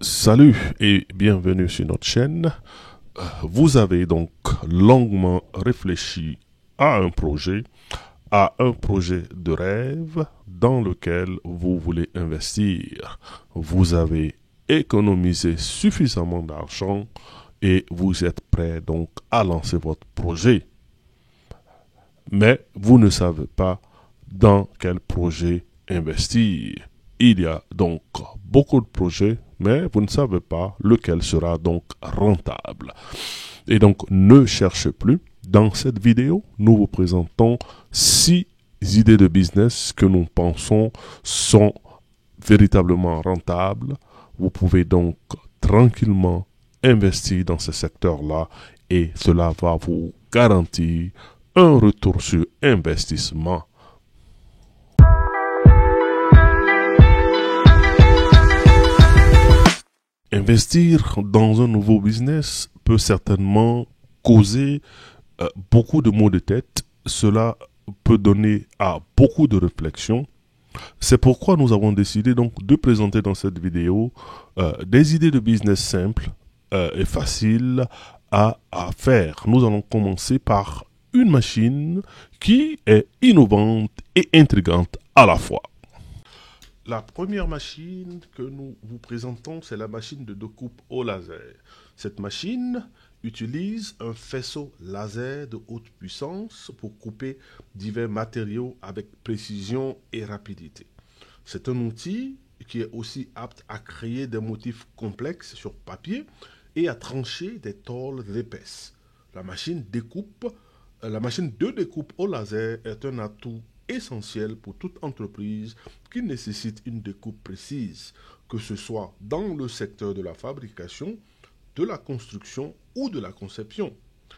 Salut et bienvenue sur notre chaîne. Vous avez donc longuement réfléchi à un projet de rêve dans lequel vous voulez investir. Vous avez économisé suffisamment d'argent et vous êtes prêt donc à lancer votre projet. Mais vous ne savez pas dans quel projet investir. Il y a donc beaucoup de projets, mais vous ne savez pas lequel sera donc rentable. Et donc, ne cherchez plus. Dans cette vidéo, nous vous présentons 6 idées de business que nous pensons sont véritablement rentables. Vous pouvez donc tranquillement investir dans ce secteur-là et cela va vous garantir un retour sur investissement. Investir dans un nouveau business peut certainement causer beaucoup de maux de tête. Cela peut donner à beaucoup de réflexions. C'est pourquoi nous avons décidé donc de présenter dans cette vidéo des idées de business simples et faciles à faire. Nous allons commencer par une machine qui est innovante et intrigante à la fois. La première machine que nous vous présentons, c'est la machine de découpe au laser. Cette machine utilise un faisceau laser de haute puissance pour couper divers matériaux avec précision et rapidité. C'est un outil qui est aussi apte à créer des motifs complexes sur papier et à trancher des tôles épaisses. La machine de découpe au laser est un atout essentiel pour toute entreprise qui nécessite une découpe précise, que ce soit dans le secteur de la fabrication, de la construction ou de la conception.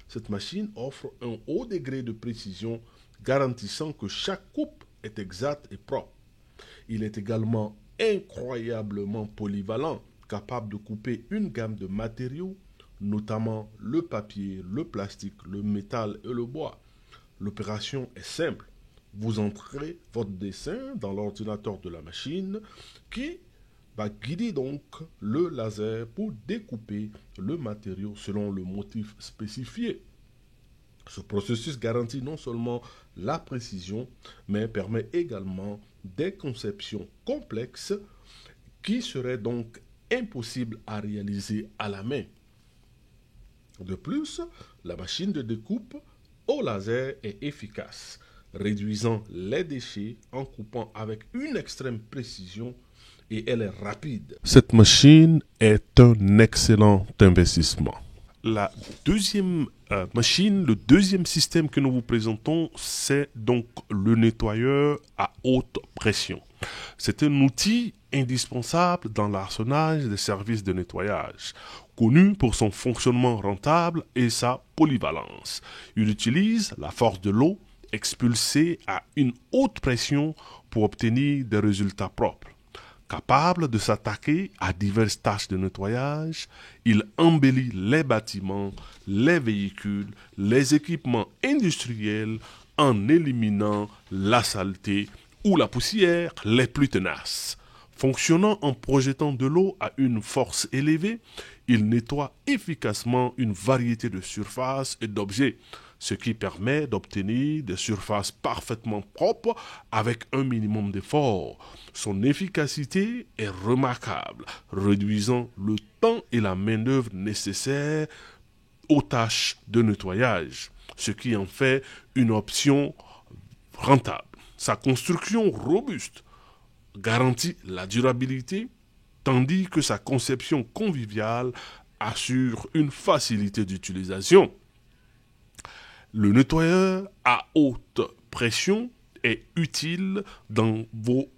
Cette machine offre un haut degré de précision garantissant que chaque coupe est exacte et propre. Il est également incroyablement polyvalent, capable de couper une gamme de matériaux, notamment le papier, le plastique, le métal et le bois. L'opération est simple. Vous entrez votre dessin dans l'ordinateur de la machine qui va guider donc le laser pour découper le matériau selon le motif spécifié. Ce processus garantit non seulement la précision, mais permet également des conceptions complexes qui seraient donc impossibles à réaliser à la main. De plus, la machine de découpe au laser est efficace, réduisant les déchets en coupant avec une extrême précision et elle est rapide. Cette machine est un excellent investissement. La deuxième machine, le deuxième système que nous vous présentons, c'est donc le nettoyeur à haute pression. C'est un outil indispensable dans l'arsenal des services de nettoyage, connu pour son fonctionnement rentable et sa polyvalence. Il utilise la force de l'eau expulsée à une haute pression pour obtenir des résultats propres. Capable de s'attaquer à diverses tâches de nettoyage, il embellit les bâtiments, les véhicules, les équipements industriels en éliminant la saleté ou la poussière les plus tenaces. Fonctionnant en projetant de l'eau à une force élevée, il nettoie efficacement une variété de surfaces et d'objets, ce qui permet d'obtenir des surfaces parfaitement propres avec un minimum d'effort. Son efficacité est remarquable, réduisant le temps et la main-d'œuvre nécessaires aux tâches de nettoyage, ce qui en fait une option rentable. Sa construction robuste garantit la durabilité, tandis que sa conception conviviale assure une facilité d'utilisation. Le nettoyeur à haute pression est utile dans vos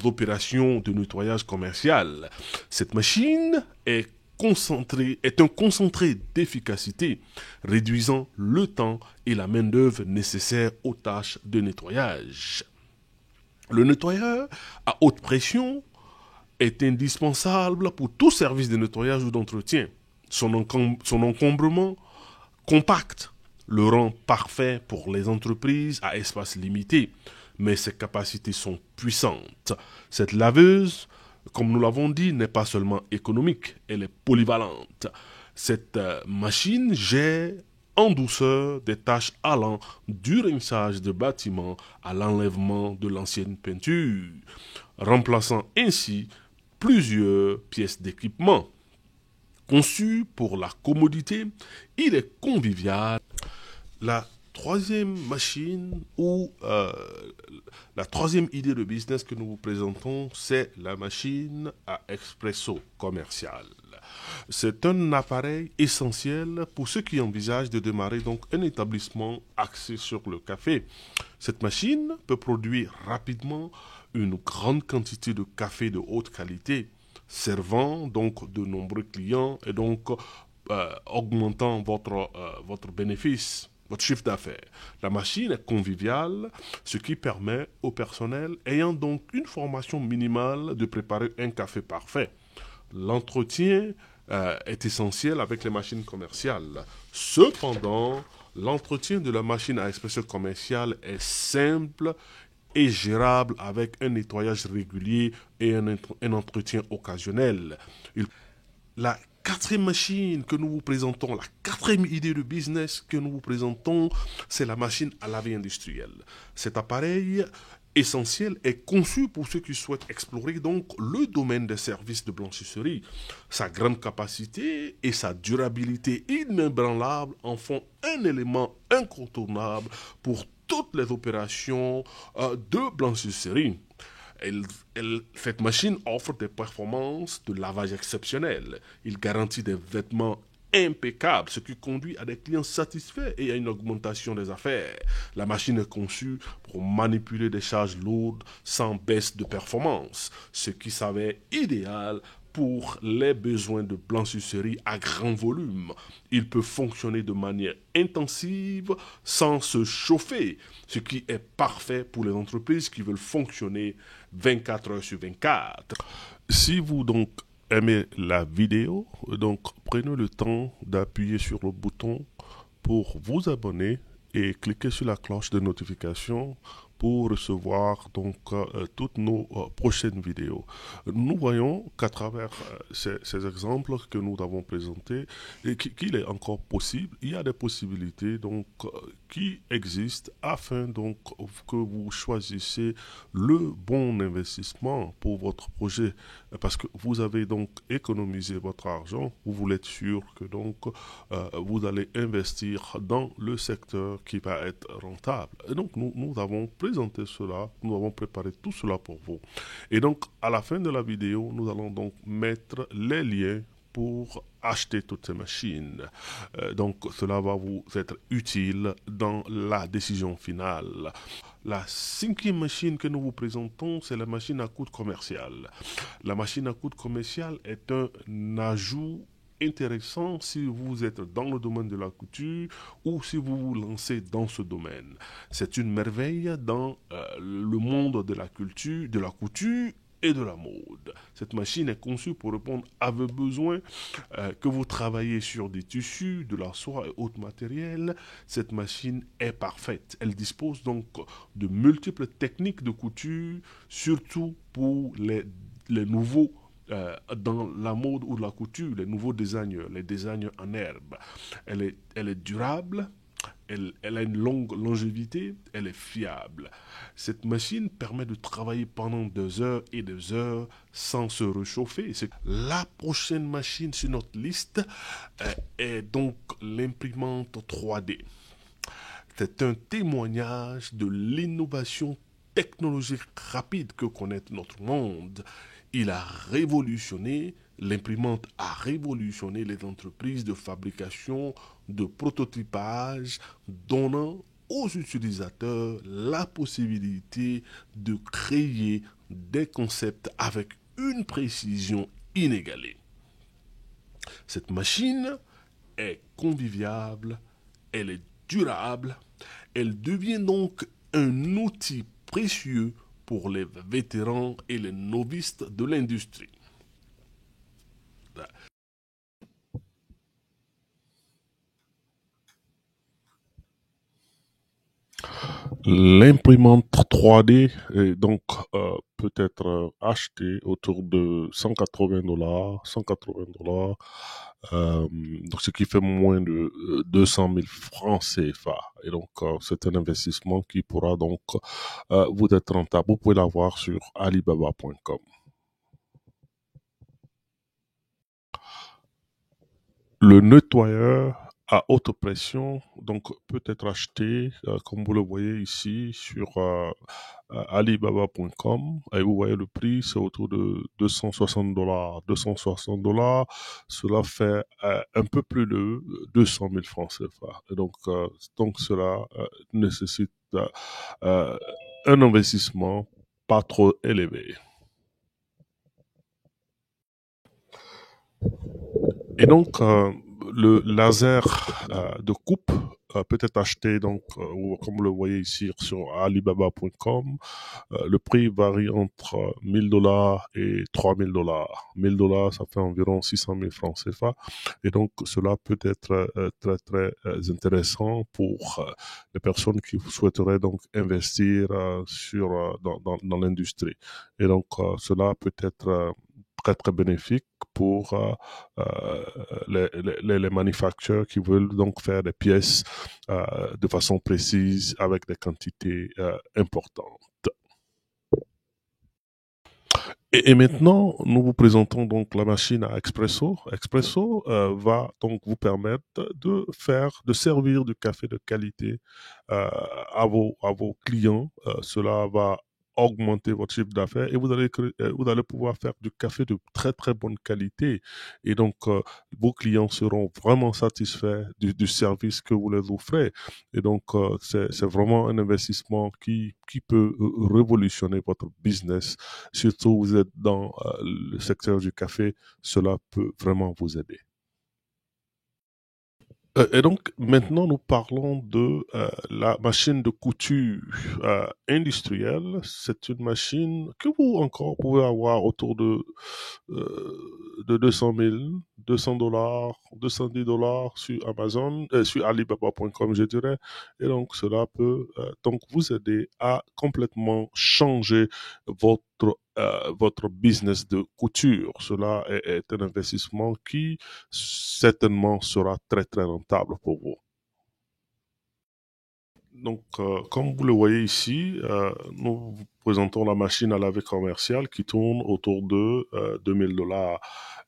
opérations de nettoyage commercial. Cette machine est un concentré d'efficacité, réduisant le temps et la main-d'œuvre nécessaires aux tâches de nettoyage. Le nettoyeur à haute pression est indispensable pour tout service de nettoyage ou d'entretien. Son encombrement compact le rend parfait pour les entreprises à espace limité, mais ses capacités sont puissantes. Cette laveuse comme nous l'avons dit, n'est pas seulement économique, elle est polyvalente. Cette machine gère en douceur des tâches allant du rinçage de bâtiments à l'enlèvement de l'ancienne peinture, remplaçant ainsi plusieurs pièces d'équipement. Conçu pour la commodité, il est convivial. La troisième machine ou la troisième idée de business que nous vous présentons, c'est la machine à expresso commercial. C'est un appareil essentiel pour ceux qui envisagent de démarrer donc un établissement axé sur le café. Cette machine peut produire rapidement une grande quantité de café de haute qualité, servant donc de nombreux clients et donc augmentant votre bénéfice, votre chiffre d'affaires. La machine est conviviale, ce qui permet au personnel ayant donc une formation minimale de préparer un café parfait. L'entretien est essentiel avec les machines commerciales. Cependant, l'entretien de la machine à expression commerciale est simple et gérable avec un nettoyage régulier et un entretien occasionnel. La quatrième machine que nous vous présentons, la quatrième idée de business que nous vous présentons, c'est la machine à laver industrielle. Cet appareil essentiel est conçu pour ceux qui souhaitent explorer donc le domaine des services de blanchisserie. Sa grande capacité et sa durabilité inébranlable en font un élément incontournable pour toutes les opérations de blanchisserie. Cette machine offre des performances de lavage exceptionnelles. Il garantit des vêtements impeccables, ce qui conduit à des clients satisfaits et à une augmentation des affaires. La machine est conçue pour manipuler des charges lourdes sans baisse de performance, ce qui s'avère idéal pour les besoins de blanchisserie à grand volume. Il peut fonctionner de manière intensive sans se chauffer, ce qui est parfait pour les entreprises qui veulent fonctionner 24 heures sur 24. Si vous donc aimez la vidéo, donc prenez le temps d'appuyer sur le bouton pour vous abonner et cliquez sur la cloche de notification pour recevoir donc toutes nos prochaines vidéos. Nous voyons qu'à travers ces exemples que nous avons présentés, qu'il est encore possible, il y a des possibilités donc qui existent afin donc que vous choisissez le bon investissement pour votre projet, parce que vous avez donc économisé votre argent, vous voulez être sûr que donc vous allez investir dans le secteur qui va être rentable. Et donc nous avons présenté cela, nous avons préparé tout cela pour vous. Et donc à la fin de la vidéo, nous allons donc mettre les liens pour acheter toutes ces machines. Donc cela va vous être utile dans la décision finale. La cinquième machine que nous vous présentons, c'est la machine à coudre commerciale. La machine à coudre commerciale est un ajout intéressant si vous êtes dans le domaine de la couture ou si vous vous lancez dans ce domaine. C'est une merveille dans le monde de la culture, de la couture et de la mode. Cette machine est conçue pour répondre à vos besoins, que vous travaillez sur des tissus, de la soie et autres matériels. Cette machine est parfaite. Elle dispose donc de multiples techniques de couture, surtout pour les nouveaux dans la mode ou la couture, les nouveaux designers, les designers en herbe. Elle est durable, elle a une longue longévité, elle est fiable. Cette machine permet de travailler pendant 2 heures et 2 heures sans se réchauffer. La prochaine machine sur notre liste est donc l'imprimante 3D. C'est un témoignage de l'innovation technologique rapide que connaît notre monde. Il a révolutionné, l'imprimante a révolutionné les entreprises de fabrication, de prototypage, donnant aux utilisateurs la possibilité de créer des concepts avec une précision inégalée. Cette machine est conviviale, elle est durable, elle devient donc un outil précieux pour les vétérans et les novices de l'industrie. L'imprimante 3D est donc peut être achetée autour de 180 dollars, 180 dollars, donc ce qui fait moins de 200 000 francs CFA. Et donc c'est un investissement qui pourra donc vous être rentable. Vous pouvez l'avoir sur alibaba.com. Le nettoyeur à haute pression donc peut être acheté comme vous le voyez ici sur alibaba.com et vous voyez le prix, c'est autour de 260 dollars. 260 dollars, cela fait un peu plus de 200 000 francs CFA. Et donc cela nécessite un investissement pas trop élevé. Et donc, le laser de coupe peut être acheté, donc, comme vous le voyez ici sur alibaba.com. Le prix varie entre 1000 dollars et 3000 dollars. 1000 dollars, ça fait environ 600 000 francs CFA. Et donc, cela peut être très intéressant pour les personnes qui souhaiteraient donc investir dans l'industrie. Et donc, cela peut être très bénéfique pour les manufacturiers qui veulent donc faire des pièces de façon précise avec des quantités importantes. Et maintenant, nous vous présentons donc la machine à Expresso. Expresso va donc vous permettre de servir du café de qualité à vos clients. Cela va augmenter votre chiffre d'affaires et vous allez pouvoir faire du café de très bonne qualité. Et donc, vos clients seront vraiment satisfaits du service que vous les offrez. Et donc, c'est vraiment un investissement qui peut révolutionner votre business. Surtout, vous êtes dans le secteur du café, cela peut vraiment vous aider. Et donc, maintenant, nous parlons de la machine de couture industrielle. C'est une machine que vous encore pouvez avoir autour de 200 000, 200 dollars, 210 dollars sur Amazon, sur Alibaba.com, je dirais. Et donc, cela peut donc vous aider à complètement changer votre business de couture. Cela est un investissement qui certainement sera très rentable pour vous. Donc, comme vous le voyez ici, nous vous présentons la machine à laver commerciale qui tourne autour de 2000 dollars.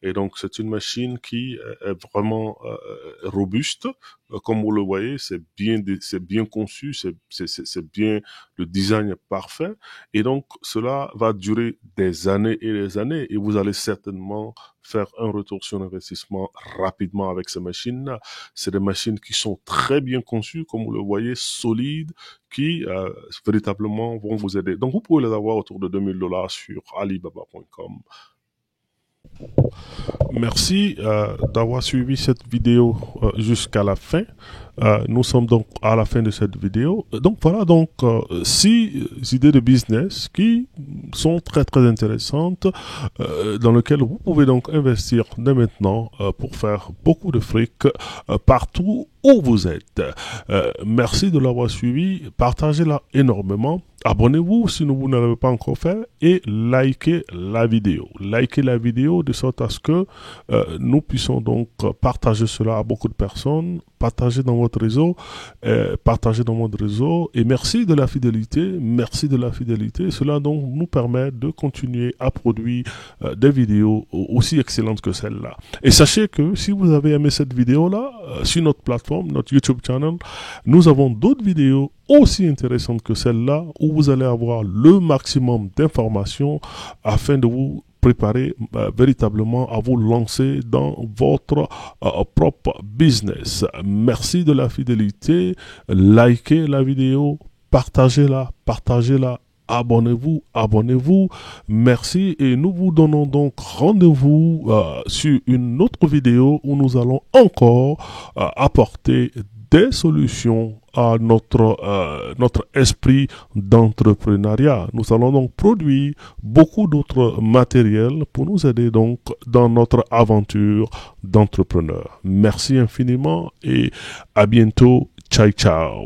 Et donc, c'est une machine qui est vraiment robuste. Comme vous le voyez, c'est bien conçu, c'est bien, le design est parfait. Et donc, cela va durer des années et des années. Et vous allez certainement faire un retour sur investissement rapidement avec ces machines-là. C'est des machines qui sont très bien conçues, comme vous le voyez, solides, qui véritablement vont vous aider. Donc, vous pouvez les avoir autour de 2000 dollars sur alibaba.com. Merci d'avoir suivi cette vidéo jusqu'à la fin. Nous sommes donc à la fin de cette vidéo. Donc voilà donc 6 idées de business qui sont très intéressantes dans lesquelles vous pouvez donc investir dès maintenant pour faire beaucoup de fric partout où vous êtes. Merci de l'avoir suivi. Partagez-la énormément. Abonnez-vous si vous ne l'avez pas encore fait et likez la vidéo. Likez la vidéo de sorte à ce que nous puissions donc partager cela à beaucoup de personnes, partager dans votre réseau, et merci de la fidélité, Cela donc nous permet de continuer à produire des vidéos aussi excellentes que celle-là. Et sachez que si vous avez aimé cette vidéo-là, sur notre plateforme, notre YouTube channel, nous avons d'autres vidéos aussi intéressantes que celle-là où vous allez avoir le maximum d'informations afin de vous préparer véritablement à vous lancer dans votre propre business. Merci de la fidélité. Likez la vidéo, partagez-la. Abonnez-vous. Merci et nous vous donnons donc rendez-vous sur une autre vidéo où nous allons encore apporter des solutions à notre esprit d'entrepreneuriat. Nous allons donc produire beaucoup d'autres matériels pour nous aider donc dans notre aventure d'entrepreneur. Merci infiniment et à bientôt. Ciao.